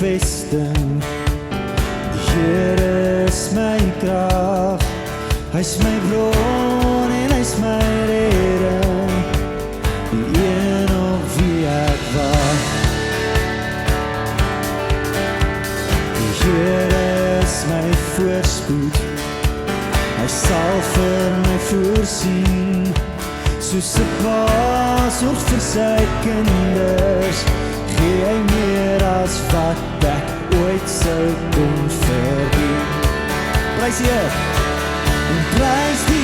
vesting. Die Here is my krag, hy is my bron en hy is my redding, die een op wie ek wag. Die Here is my voorspoed, hy sal vir my voorsien, soos 'n pa sorg vir sy kinders, gee hy meer as wat ek ooit sou kon verdien. Prys die Here, en prys die